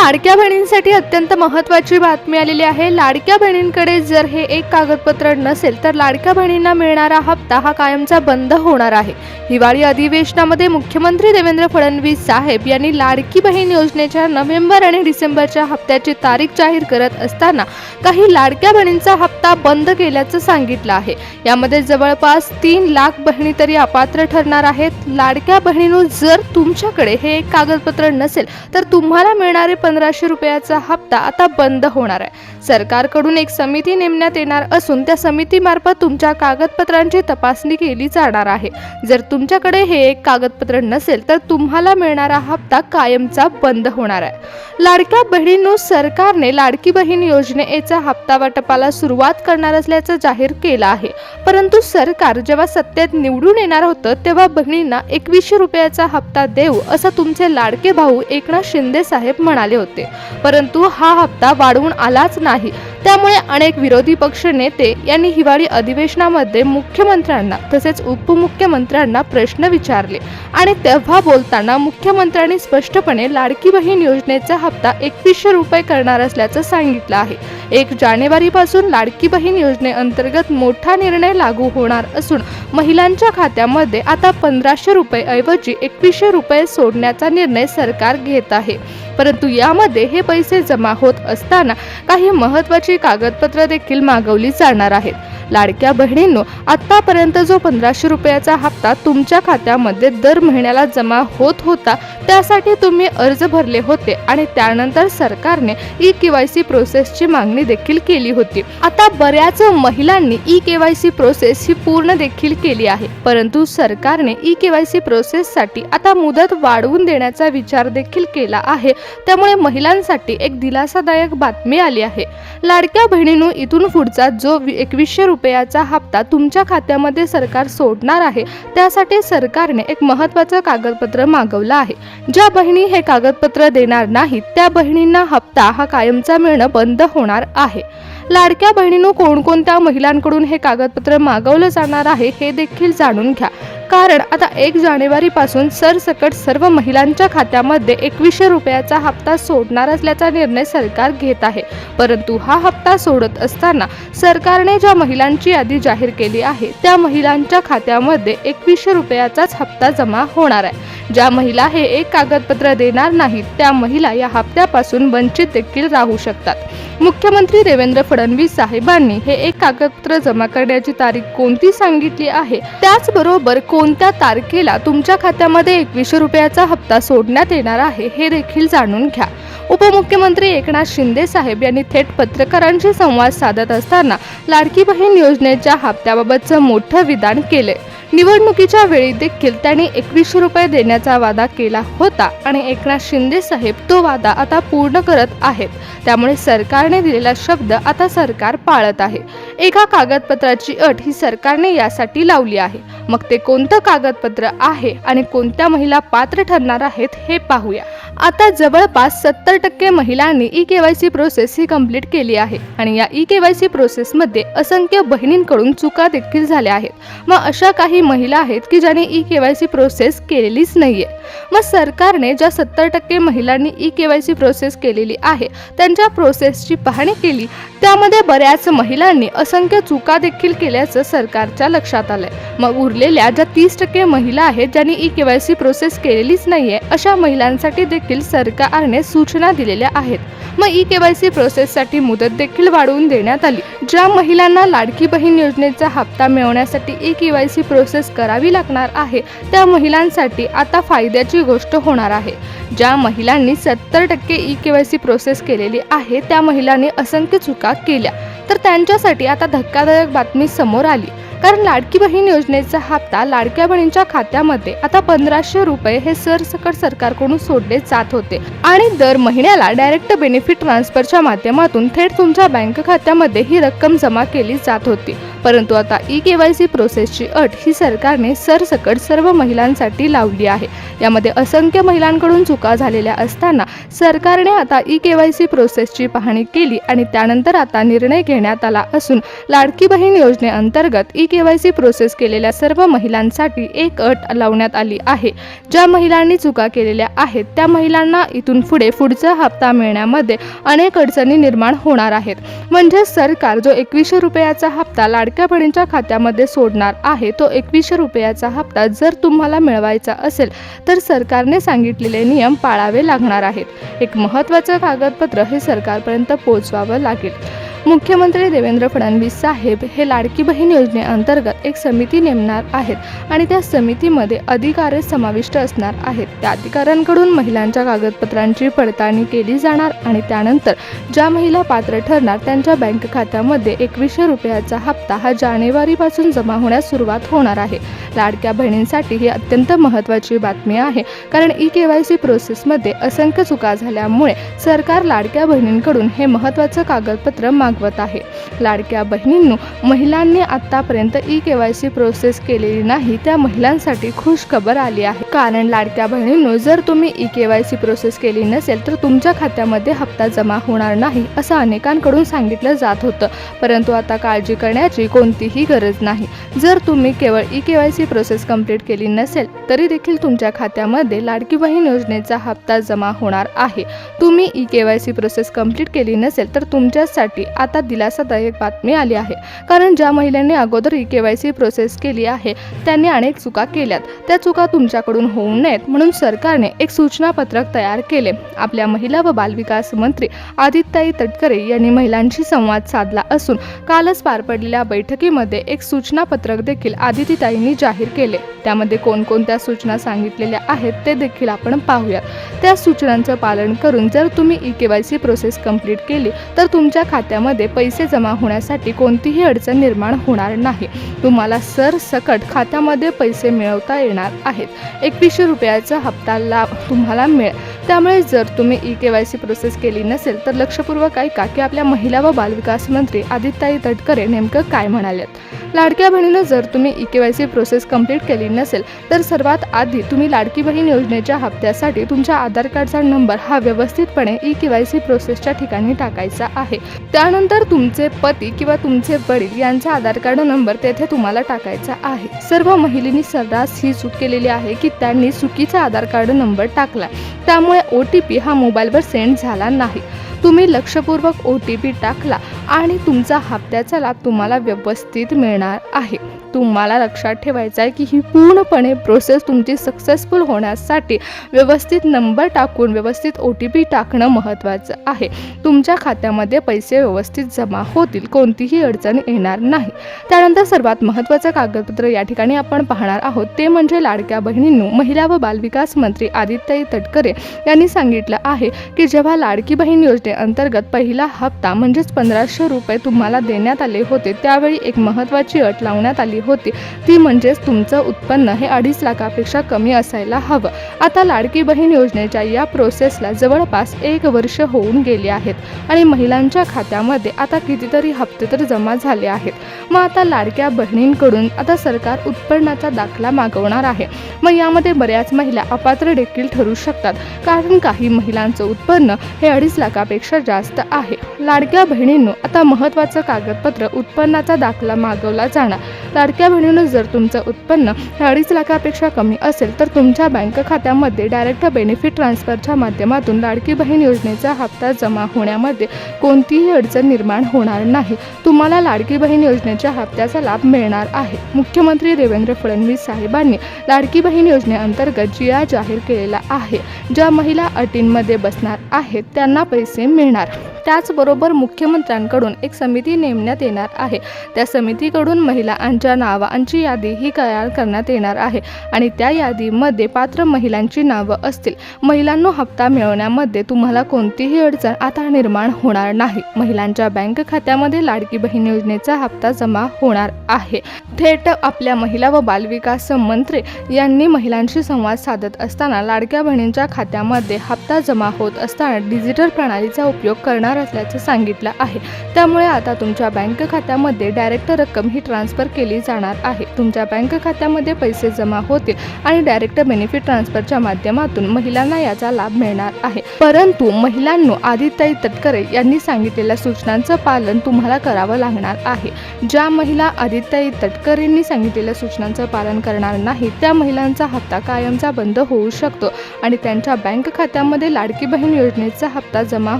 लाडक्या बहिणींसाठी अत्यंत महत्त्वाची बातमी आलेली आहे। लाडक्या बहिणींकडे जर हे एक कागदपत्र नसेल तर लाडक्या बहिणींना मिळणारा हप्ता हा कायमचा बंद होणार आहे। हिवाळी अधिवेशनामध्ये मुख्यमंत्री देवेंद्र फडणवीस साहेब यांनी लाडकी बहीण योजनेच्या नोव्हेंबर आणि डिसेंबरच्या हप्त्याची तारीख जाहीर करत असताना काही लाडक्या बहिणींचा हप्ता बंद केल्याचं सांगितलं आहे। यामध्ये जवळपास 3 लाख बहिणी तरी अपात्र ठरणार आहेत। लाडक्या बहिणींनो, जर तुमच्याकडे हे एक कागदपत्र नसेल तर तुम्हाला मिळणारे 1500 रुपयाचा हप्ता आता बंद होणार आहे। सरकारकडून एक समिती नेमण्यात येणार असून त्या समितीमार्फत तुमच्या कागदपत्रांची तपासणी केली जाणार आहे। जर तुमच्याकडे हे एक कागदपत्र नसेल तर तुम्हाला मिळणारा हप्ता कायमचा बंद होणार आहे। लाडक्या बहिणींनो, सरकारने लाडकी बहीण योजनेचा हप्ता वाटपाला सुरुवात करणार असल्याचं जाहीर केलं आहे। परंतु सरकार जेव्हा सत्तेत निवडून येणार होतं तेव्हा बहिणींना 2100 रुपयाचा हप्ता देऊ असं तुमचे लाडके भाऊ एकनाथ शिंदे साहेब म्हणाले होते। परंतु हा हप्ता वाढवून आलाच नाही। त्यामुळे अनेक विरोधी पक्ष नेते यांनी हिवाळी अधिवेशनामध्ये मुख्यमंत्र्यांना तसेच उपमुख्यमंत्र्यांना प्रश्न विचारले आणि तेव्हा बोलताना मुख्यमंत्र्यांनी स्पष्टपणे लाडकी बहीण योजनेचा हप्ता 2100 रुपये करणार असल्याचं सांगितलं आहे। 1 जानेवारीपासून लाडकी बहीण योजनेअंतर्गत मोठा निर्णय लागू होणार असून महिलांच्या खात्यामध्ये आता 1500 रुपये ऐवजी 2100 रुपये सोडण्याचा निर्णय सरकार घेत आहे। परंतु यामध्ये हे पैसे जमा होत असताना काही महत्त्वाची कागदपत्र देखील मागवली जाणार आहेत। लाडक्या बहिणींनो, आतापर्यंत जो 1500 रुपयाचा हप्ता तुमच्या खात्यामध्ये दर महिन्याला जमा होत होता त्यासाठी तुम्ही अर्ज भरले होते आणि त्यानंतर सरकारने ई-केवायसी प्रोसेसची मागणी देखील केली होती। आता बऱ्याच महिलांनी ई-केवायसी प्रोसेस ही पूर्ण देखील केली आहे, परंतु सरकारने ई-केवायसी प्रोसेससाठी आता मुदत वाढवून देण्याचा विचार देखील केला आहे। त्यामुळे महिलांसाठी एक दिलासादायक बातमी आली आहे। लाडक्या बहिणींनो, इथून पुढचा जो 2100 रुपयाचा हप्ता तुमच्या खात्यामध्ये सरकार सोडणार आहे त्यासाठी सरकारने एक महत्त्वाचं कागदपत्र मागवलं आहे। ज्या बहिणी हे कागदपत्र देणार नाहीत त्या बहिणींना हप्ता हा कायमचा मिळणं बंद होणार आहे। लाडक्या बहिणींनो, कोणकोणत्या महिलांकडून हे कागदपत्र मागवलं जाणार आहे हे देखील जाणून घ्या, कारण आता 1 जानेवारीपासून सरसकट सर्व महिलांच्या खात्यामध्ये 2100 रुपयाचा हप्ता सोडणार असल्याचा निर्णय सरकार घेत आहे। परंतु हा हप्ता सोडत असताना सरकारने ज्या महिलांची यादी जाहीर केली आहे त्या महिलांच्या खात्यामध्ये 2100 रुपयाचाच हप्ता जमा होणार आहे। ज्या महिला हे एक कागदपत्र देणार नाहीत त्या महिला या हप्त्यापासून वंचित देखील राहू शकतात। मुख्यमंत्री देवेंद्र फडणवीस साहेबांनी हे एक कागदपत्र जमा करण्याची तारीख कोणती सांगितली आहे, त्याचबरोबर कोणत्या तारखेला तुमच्या खात्यामध्ये 2100 रुपयाचा हप्ता सोडण्यात येणार आहे हे देखील जाणून घ्या। उपमुख्यमंत्री एकनाथ शिंदे साहेब यांनी थेट पत्रकारांशी संवाद साधत असताना लाडकी बहीण योजनेच्या हप्त्याबाबतचं मोठं विधान केले। निवडणुकीच्या वेळी देखील त्यांनी 2100 रुपये देण्याचा वादा केला होता आणि एकनाथ शिंदे साहेब तो वादा आता पूर्ण करत आहेत। त्यामुळे सरकारने दिलेला शब्द आता सरकार पाळत आहे। एका कागदपत्राची अट ही सरकारने यासाठी लावली आहे। मग ते कोणतं कागदपत्र आहे आणि कोणत्या महिला पात्र ठरणार आहेत हे पाहूया। आता जवळपास 70% महिलांनी ई-केवायसी प्रोसेस ही कंप्लीट केली आहे आणि या ई-केवायसी प्रोसेसमध्ये असंख्य बहिणींकडून चुका देखील झाल्या आहेत। मग अशा काही महिला आहेत की ज्यांनी ई-केवायसी प्रोसेस केलेलीच नाहीये। मग सरकारने ज्या 70% महिलांनी ई-केवायसी प्रोसेस केलेली आहे त्यांच्या प्रोसेसची पाहणी केली, त्यामध्ये बऱ्याच महिलांनी असंख्य चुका देखील केल्याचं सरकारच्या लक्षात आलंय। मग उरलेल्या ज्या 30% महिला आहेत ज्यांनी ई-केवायसी प्रोसेस केलेलीच नाहीये अशा महिलांसाठी देखील सरकारने सूचना दिलेल्या आहेत। मग ई-केवायसी प्रोसेससाठी मुदत देखील वाढवून देण्यात आली। ज्या महिलांना लाडकी बहीण योजनेचा हप्ता मिळवण्यासाठी ई-केवायसी प्रोसेस करावी लागणार आहे त्या महिलांसाठी आता फायद्याची गोष्ट होणार आहे। ज्या महिलांनी 70% ई-केवायसी प्रोसेस केलेली आहे त्या महिलांनी असंख्य चुका केल्या तर त्यांच्यासाठी आता धक्कादायक बातमी समोर आली, कारण लाडकी बहीण योजनेचा हप्ता लाडक्या बहिणींच्या खात्यामध्ये आता 1500 रुपये हे सरसकट सरकारकडून सोडले जात होते आणि दर महिन्याला डायरेक्ट बेनिफिट ट्रान्सफरच्या माध्यमातून थेट तुमच्या बँक खात्यामध्ये ही रक्कम जमा केली जात होती। परंतु आता ई-केवायसी प्रोसेसची अट ही सरकारने सरसकट सर्व महिलांसाठी लावली आहे। यामध्ये असंख्य महिलांकडून चुका झालेल्या असताना सरकारने आता ई-केवायसी प्रोसेसची पाहणी केली आणि त्यानंतर आता निर्णय घेण्यात आला असून लाडकी बहीण योजनेअंतर्गत ई-केवायसी प्रोसेस केलेल्या सर्व महिलांसाठी एक अट लावण्यात आली आहे। ज्या महिलांनी चुका केलेल्या आहेत त्या महिलांना इथून पुढचा हप्ता मिळण्यामध्ये अनेक अडचणी निर्माण होणार आहेत। म्हणजे सरकार जो 2100 रुपयाचा हप्ता लाडक्या बहिणींच्या खात्यामध्ये सोडणार आहे तो 2100 रुपयाचा हप्ता जर तुम्हाला मिळवायचा असेल तर सरकारने सांगितलेले नियम पाळावे लागणार आहेत। एक महत्त्वाचं कागदपत्र हे सरकारपर्यंत पोहोचवावं लागेल। मुख्यमंत्री देवेंद्र फडणवीस साहेब हे लाडकी बहीण योजनेअंतर्गत एक समिती नेमणार आहेत आणि त्या समितीमध्ये अधिकारी समाविष्ट असणार आहेत। त्या अधिकाऱ्यांकडून महिलांच्या कागदपत्रांची पडताळणी केली जाणार आणि त्यानंतर ज्या महिला पात्र ठरणार त्यांच्या बँक खात्यामध्ये 2100 रुपयाचा हप्ता हा जानेवारीपासून जमा होण्यास सुरुवात होणार आहे। लाडक्या बहिणींसाठी ही अत्यंत महत्त्वाची बातमी आहे, कारण ई-केवायसी प्रोसेसमध्ये असंख्य चुका झाल्यामुळे सरकार लाडक्या बहिणींकडून हे महत्त्वाचं कागदपत्र मागवत आहे। लाडक्या बहिणींनो, महिलांनी आतापर्यंत ई-केवायसी प्रोसेस केलेली नाही त्या महिलांसाठी खुश खबर आली आहे। कारण लाडक्या बहिणींनो, जर तुम्ही ई-केवायसी प्रोसेस केली नसेल तर तुमच्या खात्यामध्ये हप्ता जमा होणार नाही असं अनेकांकडून सांगितलं जात होतं, परंतु आता काळजी करण्याची कोणतीही गरज नाही। जर तुम्ही केवळ ई-केवायसी प्रोसेस कंप्लीट केली नसेल तरी देखील तुमच्या खात्यामध्ये लाडकी बहीण योजनेचा हप्ता जमा होणार आहे। तुम्ही ई-केवायसी प्रोसेस कंप्लीट केली नसेल तर तुमच्यासाठी आता दिलासादायक बातमी आली आहे, कारण ज्या महिलांनी अगोदर ई-केवायसी प्रोसेस केली आहे त्यांनी अनेक चुका केल्यात, त्या चुका तुमच्याकडून होऊ नयेत म्हणून सरकारने एक सूचना पत्रक तयार केले। आपल्या महिला व बालविकास मंत्री आदित्यताई तटकरे यांनी महिलांशी संवाद साधला असून कालच पार पडलेल्या बैठकीमध्ये एक सूचना पत्रक देखील आदित्यताईंनी जाहीर केले। त्यामध्ये कोणकोणत्या सूचना सांगितलेल्या आहेत ते देखील आपण पाहूयात। त्या सूचनांचं पालन करून जर तुम्ही ई-केवायसी प्रोसेस कंप्लीट केली तर तुमच्या खात्यामध्ये पैसे जमा होण्यासाठी कोणतीही अडचण निर्माण होणार नाही। तुम्हाला सरसकट खात्यामध्ये पैसे मिळवता येणार आहेत। 2100 रुपयाचा हप्ता लाभ तुम्हाला मिळेल। त्यामुळे जर तुम्ही ई-केवायसी प्रोसेस केली नसेल तर लक्षपूर्वक ऐका की आपल्या महिला व बालविकास मंत्री आदित्यताई तटकरे नेमकं काय म्हणालेत। लाडक्या बहिणीनं, जर तुम्ही ई-केवायसी प्रोसेस कंप्लीट केली नसेल तर सर्वात आधी तुम्ही लाडकी बहीण योजनेच्या हप्त्यासाठी तुमच्या आधार कार्डचा नंबर हा व्यवस्थितपणे ई-केवायसी प्रोसेसच्या ठिकाणी टाकायचा आहे। त्यानंतर तुमचे पती किंवा तुमचे वडील यांचा आधार कार्ड नंबर तेथे तुम्हाला टाकायचा आहे। सर्व महिलांनी सर्रास ही चूक केलेली आहे की त्यांनी चुकीचा आधार कार्ड नंबर टाकला, त्यामुळे OTP हा मोबाईलवर सेंड झाला नाही। तुम्ही लक्षपूर्वक OTP टाकला आणि तुमचा हप्त्याचा लाभ तुम्हाला व्यवस्थित मिळणार आहे। तुम्हाला लक्षात ठेवायचं आहे की ही पूर्णपणे प्रोसेस तुमची सक्सेसफुल होण्यासाठी व्यवस्थित नंबर टाकून व्यवस्थित OTP टाकणं महत्त्वाचं आहे। तुमच्या खात्यामध्ये पैसे व्यवस्थित जमा होतील, कोणतीही अडचण येणार नाही। त्यानंतर सर्वात महत्त्वाचं कागदपत्र या ठिकाणी आपण पाहणार आहोत ते म्हणजे लाडक्या बहिणींनो, महिला व बालविकास मंत्री आदित्यताई तटकरे यांनी सांगितलं आहे की जेव्हा लाडकी बहीण योजनेअंतर्गत पहिला हप्ता म्हणजेच 1500 रुपये तुम्हाला देण्यात आले होते त्यावेळी एक महत्त्वाची अट लावण्यात आली होती, ती म्हणजेच तुमचं उत्पन्न हे 2.5 लाखापेक्षा कमी असायला हवं। आता लाडकी बहीण योजनेच्या या प्रोसेसला जवळपास 1 वर्ष होऊन गेले आहेत आणि महिलांच्या खात्यामध्ये आता कितीतरी हप्ते तर जमा झाले आहेत। मग आता लाडक्या बहिणींकडून आता सरकार उत्पन्नाचा दाखला मागवणार आहे। मग यामध्ये बऱ्याच महिला अपात्र देखील ठरू शकतात, कारण काही महिलांचं उत्पन्न हे 2.5 लाखापेक्षा जास्त आहे। लाडक्या बहिणींनो, आता महत्त्वाचं कागदपत्र उत्पन्नाचा दाखला मागवला जाणार। लाडक्या बहिणींनो, जर तुमचं उत्पन्न हे 2.5 लाखापेक्षा कमी असेल तर तुमच्या बँक खात्यामध्ये डायरेक्ट बेनिफिट ट्रान्सफरच्या माध्यमातून लाडकी बहीण योजनेचा हप्ता जमा होण्यामध्ये कोणतीही अडचण निर्माण होणार नाही। तुम्हाला लाडकी बहीण योजनेच्या हप्त्याचा लाभ मिळणार आहे। मुख्यमंत्री देवेंद्र फडणवीस साहेबांनी लाडकी बहीण योजनेअंतर्गत जिया जाहीर केलेला आहे। ज्या महिला अटींमध्ये बसणार आहेत त्यांना पैसे मिळणार। त्याचबरोबर मुख्यमंत्र्यांकडून एक समिती नेमण्यात येणार आहे। त्या समितीकडून महिलांच्या नावांची यादी ही तयार करण्यात येणार आहे आणि त्या यादीमध्ये पात्र महिलांची नावं असतील। महिलांनो, हप्ता मिळवण्यामध्ये तुम्हाला कोणतीही अडचण आता निर्माण होणार नाही। महिलांच्या बँक खात्यामध्ये लाडकी बहीण योजनेचा हप्ता जमा होणार आहे। थेट आपल्या महिला व बालविकास मंत्री यांनी महिलांशी संवाद साधत असताना लाडक्या बहिणींच्या खात्यामध्ये हप्ता जमा होत असताना डिजिटल प्रणालीचा उपयोग करणार होणार असल्याचं सांगितलं आहे. त्यामुळे आता तुमच्या बँक खात्यामध्ये डायरेक्ट रक्कम ही ट्रान्सफर केली जाणार आहे. तुमच्या बँक खात्यामध्ये पैसे जमा होतील आणि डायरेक्ट बेनिफिट ट्रान्सफरच्या माध्यमातून महिलांना याचा लाभ मिळणार आहे. परंतु महिलांनो, आदिताई तटकरे यांनी सांगितलेल्या सूचनांचं पालन तुम्हाला करावं लागणार आहे. ज्या महिला आदिताई तटकरेंनी सांगितलेल्या सूचनांचं पालन करणार नाही त्या महिलांचा हप्ता कायमचा बंद होऊ शकतो आणि त्यांच्या बँक खात्यामध्ये लाडकी बहीण योजनेचा हप्ता जमा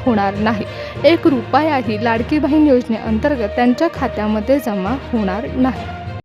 होणार नाही. 1 रुपयाही लाडकी बहीण योजनेअंतर्गत त्यांच्या खात्यामध्ये जमा होणार नाही.